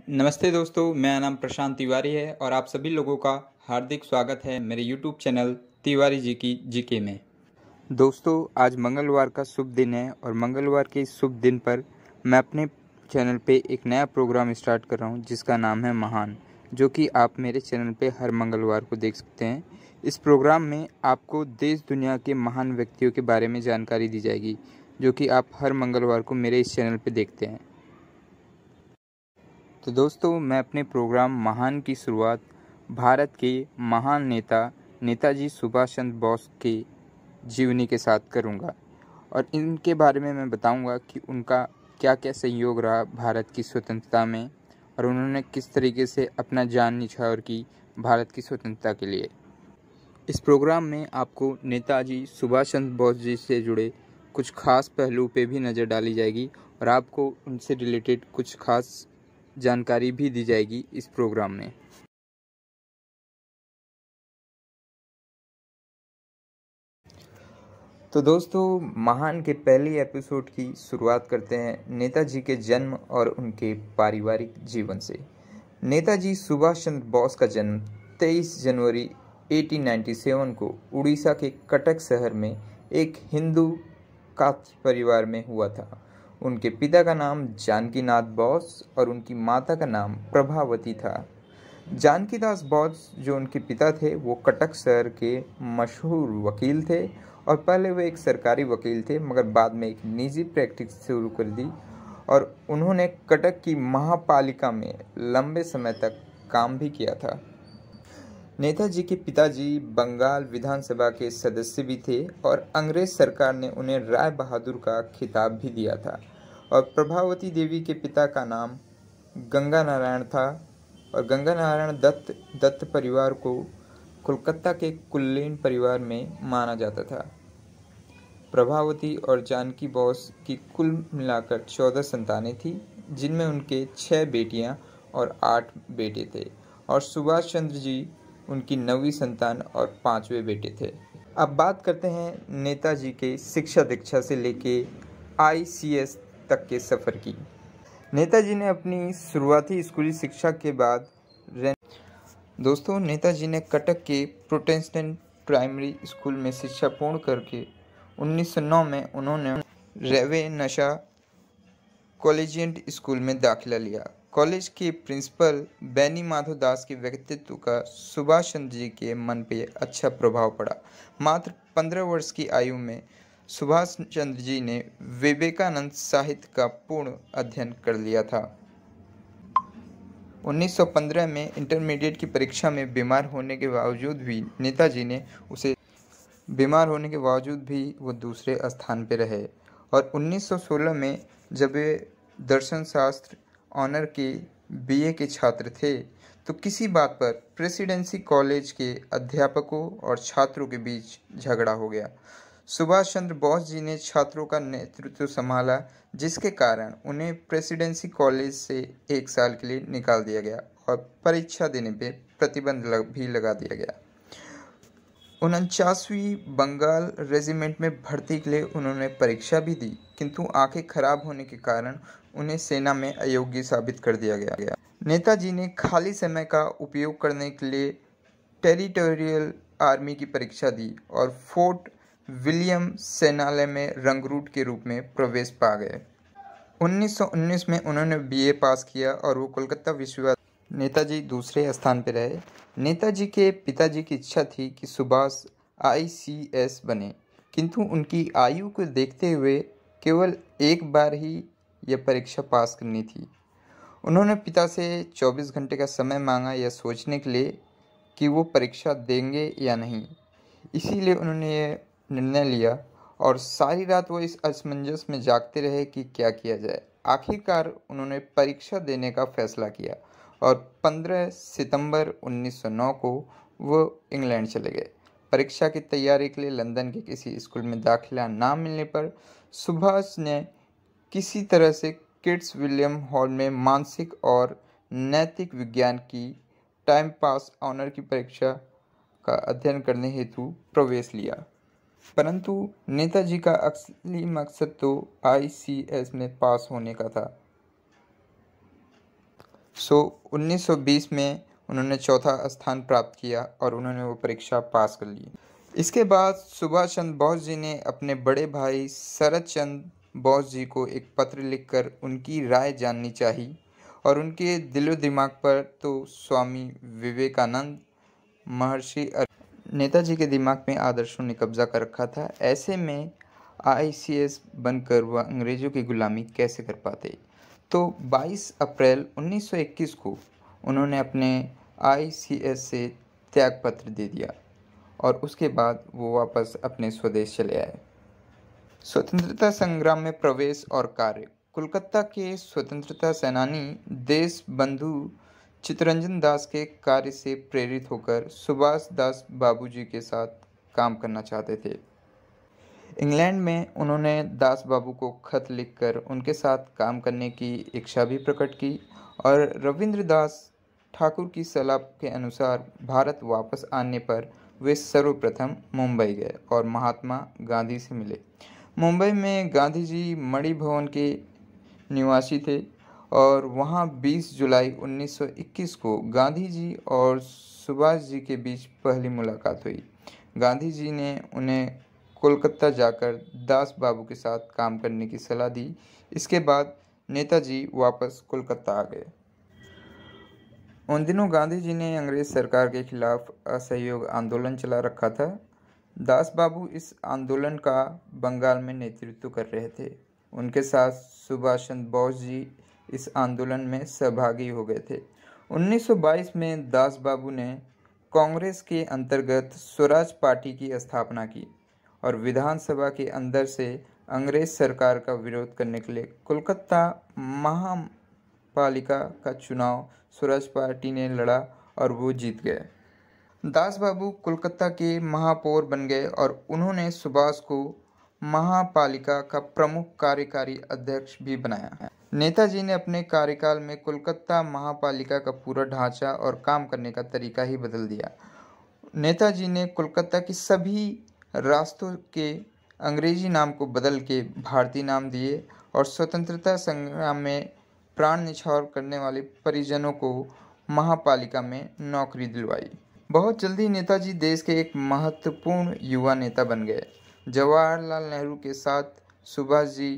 नमस्ते दोस्तों, मेरा नाम प्रशांत तिवारी है और आप सभी लोगों का हार्दिक स्वागत है मेरे YouTube चैनल तिवारी जी की जीके में। दोस्तों, आज मंगलवार का शुभ दिन है और मंगलवार के इस शुभ दिन पर मैं अपने चैनल पे एक नया प्रोग्राम स्टार्ट कर रहा हूँ जिसका नाम है महान, जो कि आप मेरे चैनल पे हर मंगलवार को देख सकते हैं। इस प्रोग्राम में आपको देश दुनिया के महान व्यक्तियों के बारे में जानकारी दी जाएगी, जो कि आप हर मंगलवार को मेरे इस चैनल पे देखते हैं। तो दोस्तों, मैं अपने प्रोग्राम महान की शुरुआत भारत के महान नेता नेताजी सुभाष चंद्र बोस के जीवनी के साथ करूंगा और इनके बारे में मैं बताऊंगा कि उनका क्या क्या सहयोग रहा भारत की स्वतंत्रता में और उन्होंने किस तरीके से अपना जान निछावर की भारत की स्वतंत्रता के लिए। इस प्रोग्राम में आपको नेताजी सुभाष चंद्र बोस जी से जुड़े कुछ खास पहलू पे भी नज़र डाली जाएगी और आपको उनसे रिलेटेड कुछ खास जानकारी भी दी जाएगी इस प्रोग्राम में। तो दोस्तों, महान के पहली एपिसोड की शुरुआत करते हैं नेताजी के जन्म और उनके पारिवारिक जीवन से। नेताजी सुभाष चंद्र बोस का जन्म 23 जनवरी 1897 को उड़ीसा के कटक शहर में एक हिंदू कास्ट परिवार में हुआ था। उनके पिता का नाम जानकीनाथ बोस और उनकी माता का नाम प्रभावती था। जानकीदास बोस जो उनके पिता थे वो कटक शहर के मशहूर वकील थे और पहले वे एक सरकारी वकील थे, मगर बाद में एक निजी प्रैक्टिस शुरू कर दी और उन्होंने कटक की महापालिका में लंबे समय तक काम भी किया था। नेताजी के पिताजी बंगाल विधानसभा के सदस्य भी थे और अंग्रेज सरकार ने उन्हें राय बहादुर का खिताब भी दिया था। और प्रभावती देवी के पिता का नाम गंगा नारायण था और गंगा नारायण दत्त परिवार को कोलकाता के कुलीन परिवार में माना जाता था। प्रभावती और जानकी बोस की कुल मिलाकर 14 संतानें थी, जिनमें उनके 6 बेटियां और 8 बेटे थे और सुभाष चंद्र जी उनकी 9वीं संतान और 5वें बेटे थे। अब बात करते हैं नेताजी के शिक्षा दीक्षा से लेके ICS तक के सफ़र की। नेताजी ने अपनी शुरुआती स्कूली शिक्षा के बाद दोस्तों, नेताजी ने कटक के प्रोटेस्टेंट प्राइमरी स्कूल में शिक्षा पूर्ण करके 1909 में उन्होंने रेवे नशा कॉलेजिएंट स्कूल में दाखिला लिया। कॉलेज के प्रिंसिपल बैनी माधव दास के व्यक्तित्व का सुभाष चंद्र जी के मन पे अच्छा प्रभाव पड़ा। मात्र 15 वर्ष की आयु में सुभाष चंद्र जी ने विवेकानंद साहित्य का पूर्ण अध्ययन कर लिया था। 1915 में इंटरमीडिएट की परीक्षा में बीमार होने के बावजूद भी वो दूसरे स्थान पर रहे और 1916 में जब वे दर्शन शास्त्र ऑनर के BA के छात्र थे तो किसी बात पर प्रेसिडेंसी कॉलेज के अध्यापकों और छात्रों के बीच झगड़ा हो गया। सुभाष चंद्र बोस जी ने छात्रों का नेतृत्व संभाला, जिसके कारण उन्हें प्रेसिडेंसी कॉलेज से 1 साल के लिए निकाल दिया गया और परीक्षा देने पे प्रतिबंध भी लगा दिया गया। 49वीं बंगाल रेजिमेंट में भर्ती के लिए उन्होंने परीक्षा भी दी, किंतु आंखें खराब होने के कारण उन्हें सेना में अयोग्य साबित कर दिया गया। नेताजी ने खाली समय का उपयोग करने के लिए टेरिटोरियल आर्मी की परीक्षा दी और फोर्ट विलियम सेनालय में रंगरूट के रूप में प्रवेश पा गए। 1919 में उन्होंने BA पास किया और वो कोलकाता विश्वविद्यालय। नेताजी दूसरे स्थान पर रहे। नेताजी के पिताजी की इच्छा थी कि सुभाष ICS बने, किंतु उनकी आयु को देखते हुए केवल एक बार ही यह परीक्षा पास करनी थी। उन्होंने पिता से 24 घंटे का समय मांगा यह सोचने के लिए कि वो परीक्षा देंगे या नहीं। इसीलिए उन्होंने ये निर्णय लिया और सारी रात वो इस असमंजस में जागते रहे कि क्या किया जाए। आखिरकार उन्होंने परीक्षा देने का फैसला किया और 15 सितंबर 1909 को वो इंग्लैंड चले गए। परीक्षा की तैयारी के लिए लंदन के किसी स्कूल में दाखिला ना मिलने पर सुभाष ने किसी तरह से किड्स विलियम हॉल में मानसिक और नैतिक विज्ञान की टाइम पास ऑनर की परीक्षा का अध्ययन करने हेतु प्रवेश लिया, परंतु नेताजी का असली मकसद तो ICS में पास होने का था। सो 1920 में उन्होंने चौथा स्थान प्राप्त किया और उन्होंने वो परीक्षा पास कर ली। इसके बाद सुभाष चंद्र बोस जी ने अपने बड़े भाई शरद चंद्र बोस जी को एक पत्र लिखकर उनकी राय जाननी चाहिए और उनके दिलो दिमाग पर तो स्वामी विवेकानंद, महर्षि नेताजी के दिमाग में आदर्शों ने कब्जा कर रखा था। ऐसे में आईसीएस बनकर वह अंग्रेजों की गुलामी कैसे कर पाते। तो 22 अप्रैल 1921 को उन्होंने अपने आईसीएस से त्यागपत्र दे दिया और उसके बाद वो वापस अपने स्वदेश चले आए। स्वतंत्रता संग्राम में प्रवेश और कार्य। कोलकाता के स्वतंत्रता सेनानी देश बंधु चित्तरंजन दास के कार्य से प्रेरित होकर सुभाष दास बाबू जी के साथ काम करना चाहते थे। इंग्लैंड में उन्होंने दास बाबू को खत लिखकर उनके साथ काम करने की इच्छा भी प्रकट की और रविंद्र दास ठाकुर की सलाह के अनुसार भारत वापस आने पर वे सर्वप्रथम मुंबई गए और महात्मा गांधी से मिले। मुंबई में गांधी जी मणि भवन के निवासी थे और वहां 20 जुलाई 1921 को गांधी जी और सुभाष जी के बीच पहली मुलाकात हुई। गांधी जी ने उन्हें कोलकाता जाकर दास बाबू के साथ काम करने की सलाह दी। इसके बाद नेताजी वापस कोलकाता आ गए। उन दिनों गांधी जी ने अंग्रेज सरकार के खिलाफ असहयोग आंदोलन चला रखा था। दास बाबू इस आंदोलन का बंगाल में नेतृत्व कर रहे थे। उनके साथ सुभाष चंद्र बोस जी इस आंदोलन में सहभागी हो गए थे। 1922 में दास बाबू ने कांग्रेस के अंतर्गत स्वराज पार्टी की स्थापना की और विधानसभा के अंदर से अंग्रेज सरकार का विरोध करने के लिए कोलकाता महापालिका का चुनाव स्वराज पार्टी ने लड़ा और वो जीत गए। दास बाबू कोलकाता के महापौर बन गए और उन्होंने सुभाष को महापालिका का प्रमुख कार्यकारी अध्यक्ष भी बनाया। नेताजी ने अपने कार्यकाल में कोलकाता महापालिका का पूरा ढांचा और काम करने का तरीका ही बदल दिया। नेताजी ने कोलकाता की सभी रास्तों के अंग्रेजी नाम को बदल के भारतीय नाम दिए और स्वतंत्रता संग्राम में प्राण न्यौछावर करने वाले परिजनों को महापालिका में नौकरी दिलवाई। बहुत जल्दी नेताजी देश के एक महत्वपूर्ण युवा नेता बन गए। जवाहरलाल नेहरू के साथ सुभाष जी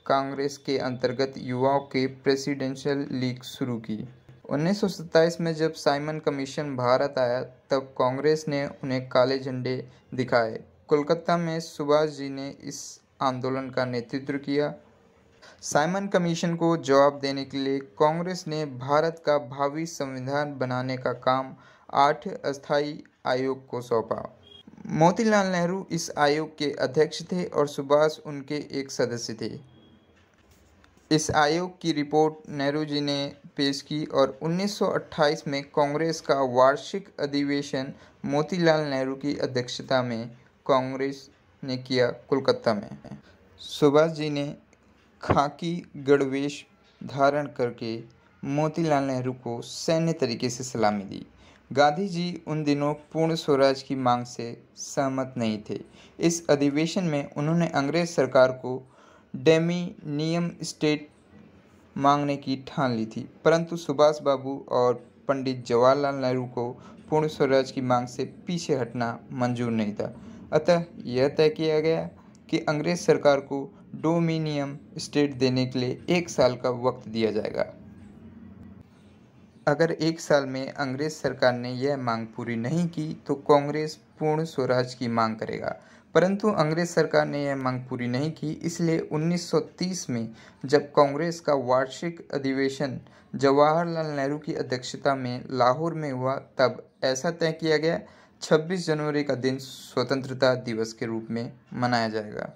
कांग्रेस के अंतर्गत युवाओं के प्रेसिडेंशियल लीग शुरू की। 1927 में जब साइमन कमीशन भारत आया तब कांग्रेस ने उन्हें काले झंडे दिखाए। कोलकाता में सुभाष जी ने इस आंदोलन का नेतृत्व किया। साइमन कमीशन को जवाब देने के लिए कांग्रेस ने भारत का भावी संविधान बनाने का काम 8 अस्थायी आयोग को सौंपा। मोतीलाल नेहरू इस आयोग के अध्यक्ष थे और सुभाष उनके एक सदस्य थे। इस आयोग की रिपोर्ट नेहरू जी ने पेश की और 1928 में कांग्रेस का वार्षिक अधिवेशन मोतीलाल नेहरू की अध्यक्षता में कांग्रेस ने किया कोलकाता में। सुभाष जी ने खाकी गणवेश धारण करके मोतीलाल नेहरू को सैन्य तरीके से सलामी दी। गांधी जी उन दिनों पूर्ण स्वराज की मांग से सहमत नहीं थे। इस अधिवेशन में उन्होंने अंग्रेज सरकार को डोमिनियन स्टेट मांगने की ठान ली थी, परंतु सुभाष बाबू और पंडित जवाहरलाल नेहरू को पूर्ण स्वराज की मांग से पीछे हटना मंजूर नहीं था। अतः यह तय किया गया कि अंग्रेज सरकार को डोमिनियन स्टेट देने के लिए 1 साल का वक्त दिया जाएगा। अगर 1 साल में अंग्रेज सरकार ने यह मांग पूरी नहीं की तो कांग्रेस पूर्ण स्वराज की मांग करेगा, परंतु अंग्रेज सरकार ने यह मांग पूरी नहीं की। इसलिए 1930 में जब कांग्रेस का वार्षिक अधिवेशन जवाहरलाल नेहरू की अध्यक्षता में लाहौर में हुआ तब ऐसा तय किया गया 26 जनवरी का दिन स्वतंत्रता दिवस के रूप में मनाया जाएगा।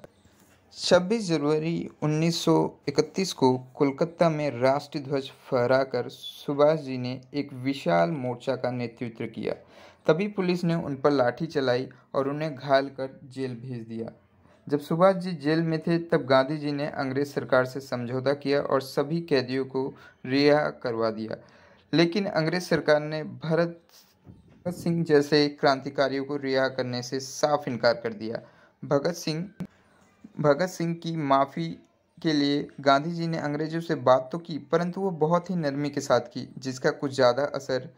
26 जनवरी 1931 को कोलकाता में राष्ट्रीय ध्वज फहराकर सुभाष जी ने एक विशाल मोर्चा का नेतृत्व किया। तभी पुलिस ने उन पर लाठी चलाई और उन्हें घायल कर जेल भेज दिया। जब सुभाष जी जेल में थे तब गांधी जी ने अंग्रेज सरकार से समझौता किया और सभी कैदियों को रिहा करवा दिया, लेकिन अंग्रेज सरकार ने भगत सिंह जैसे क्रांतिकारियों को रिहा करने से साफ इनकार कर दिया। भगत सिंह की माफ़ी के लिए गांधी जी ने अंग्रेजों से बात तो की, परंतु वो बहुत ही नरमी के साथ की, जिसका कुछ ज़्यादा असर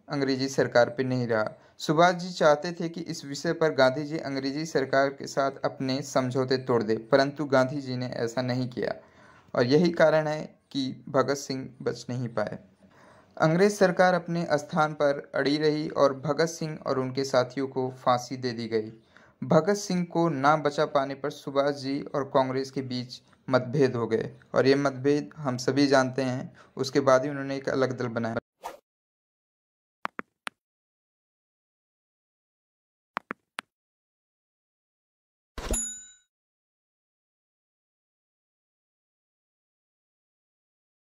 अंग्रेजी सरकार पे नहीं रहा। सुभाष जी चाहते थे कि इस विषय पर गांधी जी अंग्रेजी सरकार के साथ अपने समझौते तोड़ दे, परंतु गांधी जी ने ऐसा नहीं किया और यही कारण है कि भगत सिंह बच नहीं पाए। अंग्रेज सरकार अपने स्थान पर अड़ी रही और भगत सिंह और उनके साथियों को फांसी दे दी गई। भगत सिंह को ना बचा पाने पर सुभाष जी और कांग्रेस के बीच मतभेद हो गए और ये मतभेद हम सभी जानते हैं। उसके बाद ही उन्होंने एक अलग दल बनाया।